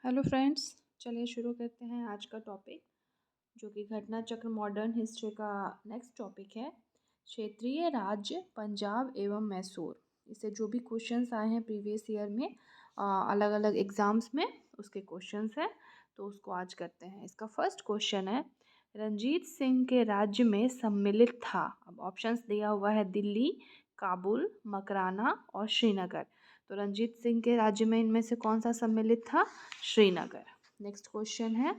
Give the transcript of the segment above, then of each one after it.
Hello friends, चलिए शुरू करते हैं आज का टॉपिक जो कि घटना चक्र मॉडर्न हिस्ट्री का नेक्स्ट टॉपिक है। क्षेत्रीय राज्य पंजाब एवं मैसूर। इससे जो भी क्वेश्चंस आए हैं प्रीवियस ईयर में अलग अलग एग्जाम्स में, उसके क्वेश्चंस हैं, तो उसको आज करते हैं। इसका फर्स्ट क्वेश्चन है, रंजीत सिंह के राज्य में सम्मिलित था। अब ऑप्शंस दिया हुआ है दिल्ली, काबुल, मकराना और श्रीनगर। तो रंजीत सिंह के राज्य में इनमें से कौन सा सम्मिलित था? श्रीनगर। नेक्स्ट क्वेश्चन है,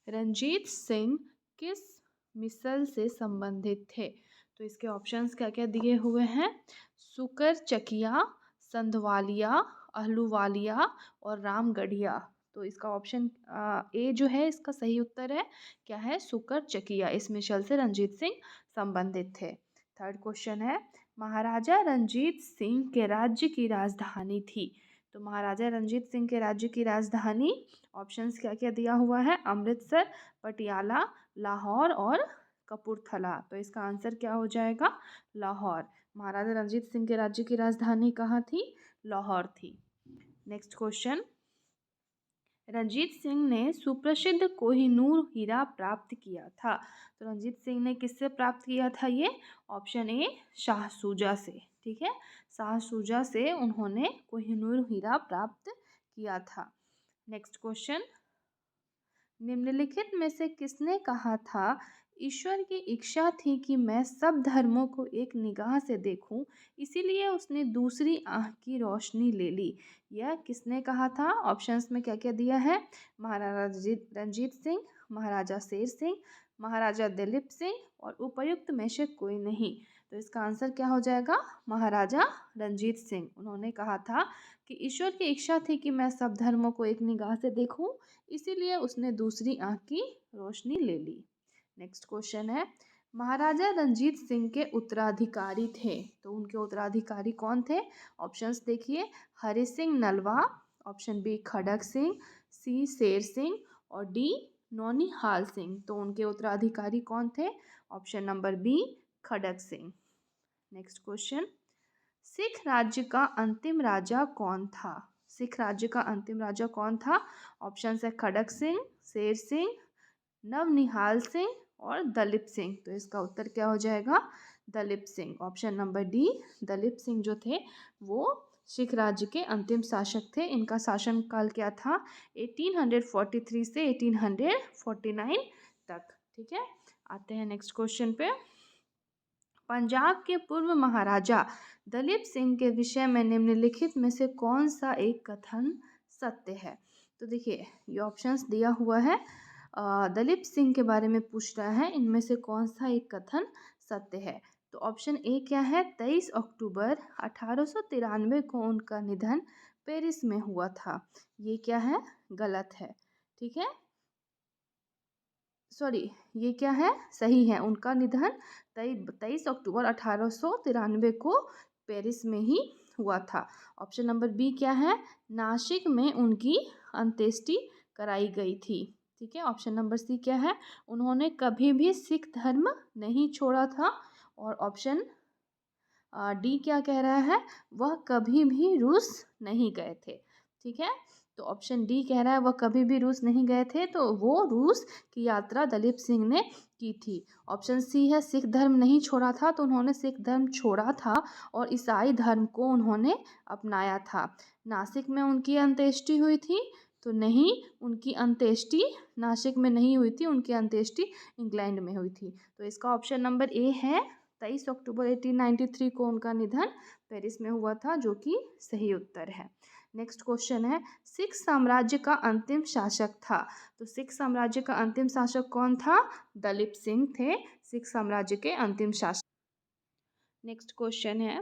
रंजीत सिंह किस मिसल से संबंधित थे? तो इसके ऑप्शंस क्या क्या दिए हुए हैं? सुकर चकिया, संधवालिया, अहलूवालिया और रामगढ़िया। तो इसका ऑप्शन ए जो है इसका सही उत्तर है, क्या है? सुकर चकिया। इस मिसल से रंजीत सिंह संबंधित थे। थर्ड क्वेश्चन है, महाराजा रंजीत सिंह के राज्य की राजधानी थी। तो महाराजा रंजीत सिंह के राज्य की राजधानी, ऑप्शंस क्या क्या दिया हुआ है? अमृतसर, पटियाला, लाहौर और कपूरथला। तो इसका आंसर क्या हो जाएगा? लाहौर। महाराजा रंजीत सिंह के राज्य की राजधानी कहाँ थी? लाहौर थी। नेक्स्ट क्वेश्चन, रंजीत सिंह ने सुप्रसिद्ध कोहिनूर हीरा प्राप्त किया था। तो रंजीत सिंह ने किससे प्राप्त किया था ये? ऑप्शन ए, शाह सूजा से। ठीक है, शाह सूजा से उन्होंने कोहिनूर हीरा प्राप्त किया था। नेक्स्ट क्वेश्चन, निम्नलिखित में से किसने कहा था, ईश्वर की इच्छा थी कि मैं सब धर्मों को एक निगाह से देखूं, इसीलिए उसने दूसरी आँख की रोशनी ले ली? यह किसने कहा था? ऑप्शंस में क्या क्या दिया है? महाराजा रंजीत सिंह, महाराजा शेर सिंह, महाराजा दिलीप सिंह और उपर्युक्त में से कोई नहीं। तो इसका आंसर क्या हो जाएगा? महाराजा रंजीत सिंह। उन्होंने कहा था कि ईश्वर की इच्छा थी कि मैं सब धर्मों को एक निगाह से देखूं, इसीलिए उसने दूसरी आँख की रोशनी ले ली। नेक्स्ट क्वेश्चन है, महाराजा रंजीत सिंह के उत्तराधिकारी थे। तो उनके उत्तराधिकारी कौन थे? ऑप्शंस देखिए, हरि सिंह नलवा, ऑप्शन बी खड़क सिंह, सी शेर सिंह और डी नौनिहाल सिंह। तो उनके उत्तराधिकारी कौन थे? ऑप्शन नंबर बी, खड़क सिंह। नेक्स्ट क्वेश्चन, सिख राज्य का अंतिम राजा कौन था? सिख राज्य का अंतिम राजा कौन था? ऑप्शन है खड़क सिंह, शेर सिंह, नवनिहाल सिंह और दलीप सिंह। तो इसका उत्तर क्या हो जाएगा? Dalip Singh. Option number D, Dalip Singh जो थे वो सिख राज्य के अंतिम शासक थे। इनका शासन काल क्या था? 1843 से 1849 तक। ठीक है, आते हैं नेक्स्ट क्वेश्चन पे। पंजाब के पूर्व महाराजा दलीप सिंह के विषय में निम्नलिखित में से कौन सा एक कथन सत्य है? तो देखिए, ये ऑप्शंस दिया हुआ है, दलीप सिंह के बारे में पूछ रहा है, इनमें से कौन सा एक कथन सत्य है? तो ऑप्शन ए क्या है? 23 अक्टूबर 1893 को उनका निधन पेरिस में हुआ था। ये क्या है? गलत है। ठीक है, सॉरी, ये क्या है? सही है। उनका निधन 23 अक्टूबर 1893 को पेरिस में ही हुआ था। ऑप्शन नंबर बी क्या है? नासिक में उनकी अंत्येष्टि कराई गई थी। ठीक है, ऑप्शन नंबर सी क्या है? उन्होंने कभी भी सिख धर्म नहीं छोड़ा था। और ऑप्शन डी क्या कह रहा है? वह कभी भी रूस नहीं गए थे। ठीक है, तो ऑप्शन डी कह रहा है वह कभी भी रूस नहीं गए थे, तो वो रूस की यात्रा दलीप सिंह ने की थी। ऑप्शन सी है सिख धर्म नहीं छोड़ा था, तो उन्होंने सिख धर्म छोड़ा था और ईसाई धर्म को उन्होंने अपनाया था। नासिक में उनकी अंत्येष्टि हुई थी? तो नहीं, उनकी अंत्येष्टि नासिक में नहीं हुई थी, उनकी अंत्येष्टि इंग्लैंड में हुई थी। तो इसका ऑप्शन नंबर ए है, 23 अक्टूबर 1893 को उनका निधन पेरिस में हुआ था, जो कि सही उत्तर है। नेक्स्ट क्वेश्चन है, सिख साम्राज्य का अंतिम शासक था। तो सिख साम्राज्य का अंतिम शासक कौन था? दलीप सिंह थे सिख साम्राज्य के अंतिम शासक। नेक्स्ट क्वेश्चन है,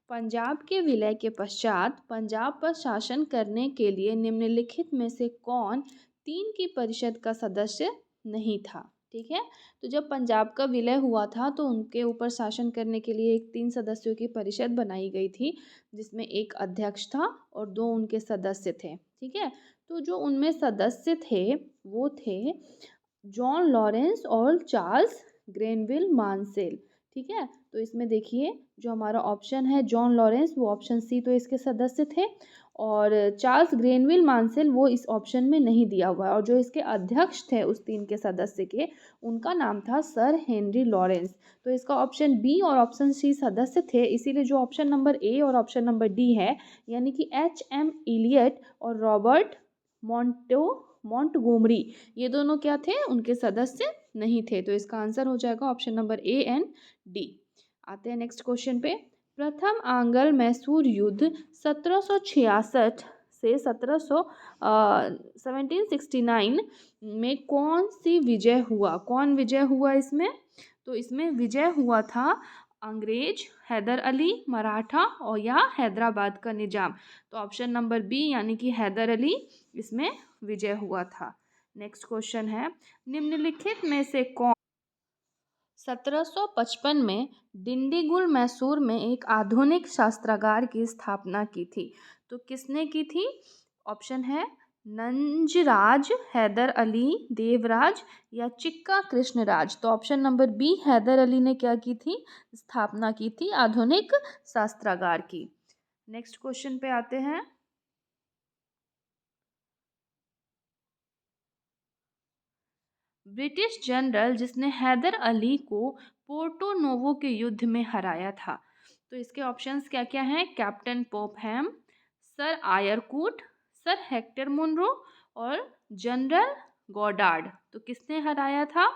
पंजाब के विलय के पश्चात पंजाब पर शासन करने के लिए निम्नलिखित में से कौन तीन की परिषद का सदस्य नहीं था? ठीक है, तो जब पंजाब का विलय हुआ था तो उनके ऊपर शासन करने के लिए एक 3 सदस्यों की परिषद बनाई गई थी, जिसमें एक अध्यक्ष था और 2 उनके सदस्य थे। ठीक है, तो जो उनमें सदस्य थे वो थे जॉन लॉरेंस और चार्ल्स ग्रेनविल मानसेल। ठीक है, तो इसमें देखिए जो हमारा ऑप्शन है जॉन लॉरेंस, वो ऑप्शन सी तो इसके सदस्य थे। और चार्ल्स ग्रेनविल मांसेल वो इस ऑप्शन में नहीं दिया हुआ है। और जो इसके अध्यक्ष थे उस 3 के सदस्य के, उनका नाम था सर हेनरी लॉरेंस। तो इसका ऑप्शन बी और ऑप्शन सी सदस्य थे, इसीलिए जो ऑप्शन नंबर ए और ऑप्शन नंबर डी है, यानी कि एच.एम. इलियट और रॉबर्ट मॉन्टगोमरी, ये दोनों क्या थे, उनके सदस्य नहीं थे। तो इसका आंसर हो जाएगा option number A and D. आते हैं नेक्स्ट क्वेश्चन पे। प्रथम आंग्ल मैसूर युद्ध 1766 से 1769 में कौन सी विजय हुआ, कौन विजय हुआ इसमें? तो इसमें विजय हुआ था अंग्रेज, हैदर अली, मराठा और या हैदराबाद का निजाम। तो ऑप्शन नंबर बी यानी कि हैदर अली इसमें विजय हुआ था। नेक्स्ट क्वेश्चन है, निम्नलिखित में से कौन 1755 में डिंडीगुल मैसूर में एक आधुनिक शस्त्रागार की स्थापना की थी? तो किसने की थी? ऑप्शन है नंजराज, हैदर अली, देवराज या चिक्का कृष्णराज। तो option number B Haidar Ali ने क्या की थी, स्थापना की थी आधुनिक शस्त्रागार की। नेक्स्ट क्वेश्चन पे आते हैं। ब्रिटिश जनरल जिसने हैदर अली को पोर्टो नोवो के युद्ध में हराया था। तो इसके ऑप्शंस क्या क्या हैं? Captain Popham, sir Eyre Coote, sir Hector Munro और जनरल गॉडार्ड। तो किसने हराया था?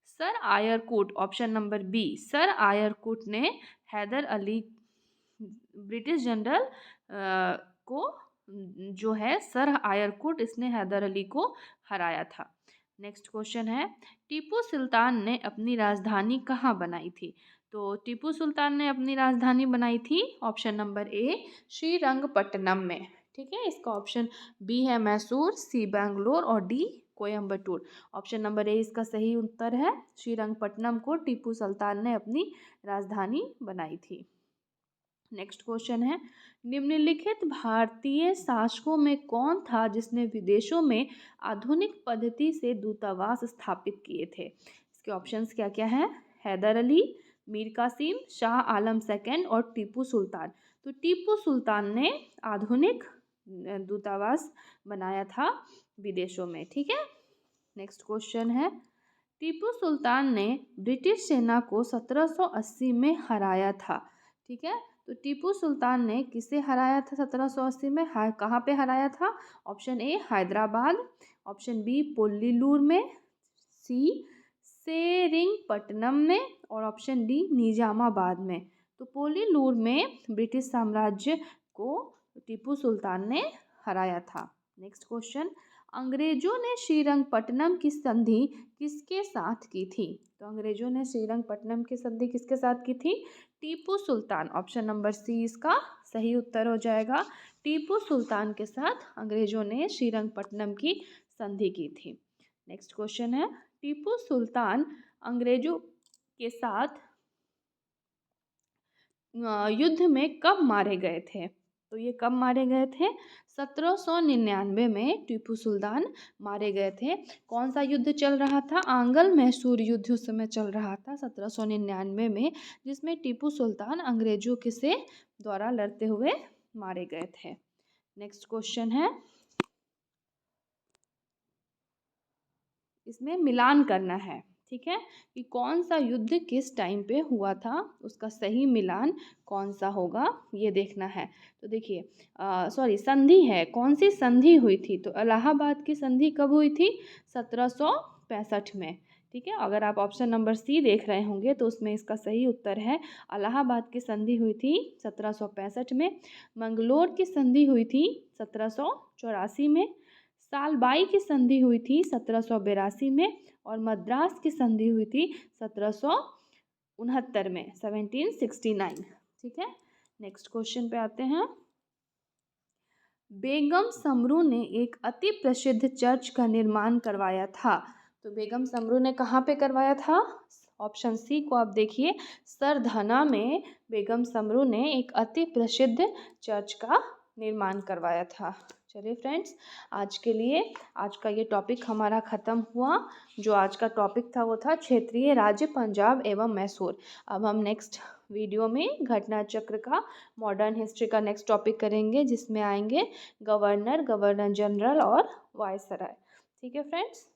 Sir Eyre Coote, option number b, sir Eyre Coote ने हैदर अली, ब्रिटिश जनरल को, जो है सर आयरकूट, इसने हैदर अली को हराया था। नेक्स्ट क्वेश्चन है, टीपू सुल्तान ने अपनी राजधानी कहाँ बनाई थी? तो टीपू सुल्तान ने अपनी राजधानी बनाई थी ऑप्शन नंबर ए श्रीरंगपट्टनम में। ठीक है, इसका ऑप्शन बी है मैसूर, सी बेंगलोर और D Coimbatore. Option number A इसका सही उत्तर है, श्रीरंगपट्टनम को टीपू सुल्तान ने अपनी राजधानी बनाई थी। नेक्स्ट क्वेश्चन है, निम्नलिखित भारतीय शासकों में कौन था जिसने विदेशों में आधुनिक पद्धति से दूतावास स्थापित किए थे? इसके ऑप्शंस क्या क्या हैं? हैदर अली, मीर कासिम, शाह आलम सेकंड और टीपू सुल्तान। तो टीपू सुल्तान ने आधुनिक दूतावास बनाया था विदेशों में। ठीक है, नेक्स्ट क्वेश्चन है, टीपू सुल्तान ने ब्रिटिश सेना को 1780 में हराया था। ठीक है, तो टीपू सुल्तान ने किसे हराया था 1780 में? कहाँ पे हराया था? Option a Hyderabad, option b Pollilur में, सी सेरिंगपट्टनम में और ऑप्शन डी निजामाबाद में। तो पोल्लीलूर में ब्रिटिश साम्राज्य को टीपू सुल्तान ने हराया था। नेक्स्ट क्वेश्चन, अंग्रेजों ने श्रीरंगपट्टनम की संधि किसके साथ की थी? तो अंग्रेजों ने श्रीरंगपट्टनम की संधि किसके साथ की थी? Tipu Sultan, option number C इसका सही उत्तर हो जाएगा। टीपू सुल्तान के साथ अंग्रेजों ने श्रीरंगपट्टनम की संधि की थी। नेक्स्ट क्वेश्चन है, टीपू सुल्तान अंग्रेजों के साथ युद्ध में कब मारे गए थे? तो ये कब मारे गए थे? 1799 में टीपू सुल्तान मारे गए थे। कौन सा युद्ध चल रहा था? आंग्ल मैसूर युद्ध उस समय चल रहा था 1799 में, जिसमें टीपू सुल्तान अंग्रेजों के से द्वारा लड़ते हुए मारे गए थे। नेक्स्ट क्वेश्चन है, इसमें मिलान करना है। ठीक है, कि कौन सा युद्ध किस टाइम पे हुआ था, उसका सही मिलान कौन सा होगा ये देखना है। तो देखिए, सॉरी संधि है, कौन सी संधि हुई थी? तो इलाहाबाद की संधि कब हुई थी? 1765 में। ठीक है, अगर आप ऑप्शन नंबर सी देख रहे होंगे तो उसमें इसका सही उत्तर है, इलाहाबाद की संधि हुई थी 1765 में। मंगलोर की संधि हुई थी 1784 में। सालबाई की संधि हुई थी 1782 में और मद्रास की संधि हुई थी 1769 में, 1769। ठीक है, नेक्स्ट क्वेश्चन पे आते हैं। बेगम समरू ने एक अति प्रसिद्ध चर्च का निर्माण करवाया था। तो बेगम समरू ने कहाँ पे करवाया था? ऑप्शन सी को आप देखिए, सरधना में बेगम समरू ने एक अति प्रसिद्ध चर्च का निर्माण करवाया था। चलिए फ्रेंड्स, आज के लिए आज का ये टॉपिक हमारा ख़त्म हुआ। जो आज का टॉपिक था वो था क्षेत्रीय राज्य पंजाब एवं मैसूर। अब हम नेक्स्ट वीडियो में घटना चक्र का मॉडर्न हिस्ट्री का नेक्स्ट टॉपिक करेंगे, जिसमें आएंगे गवर्नर, गवर्नर जनरल और वायसराय। ठीक है फ्रेंड्स।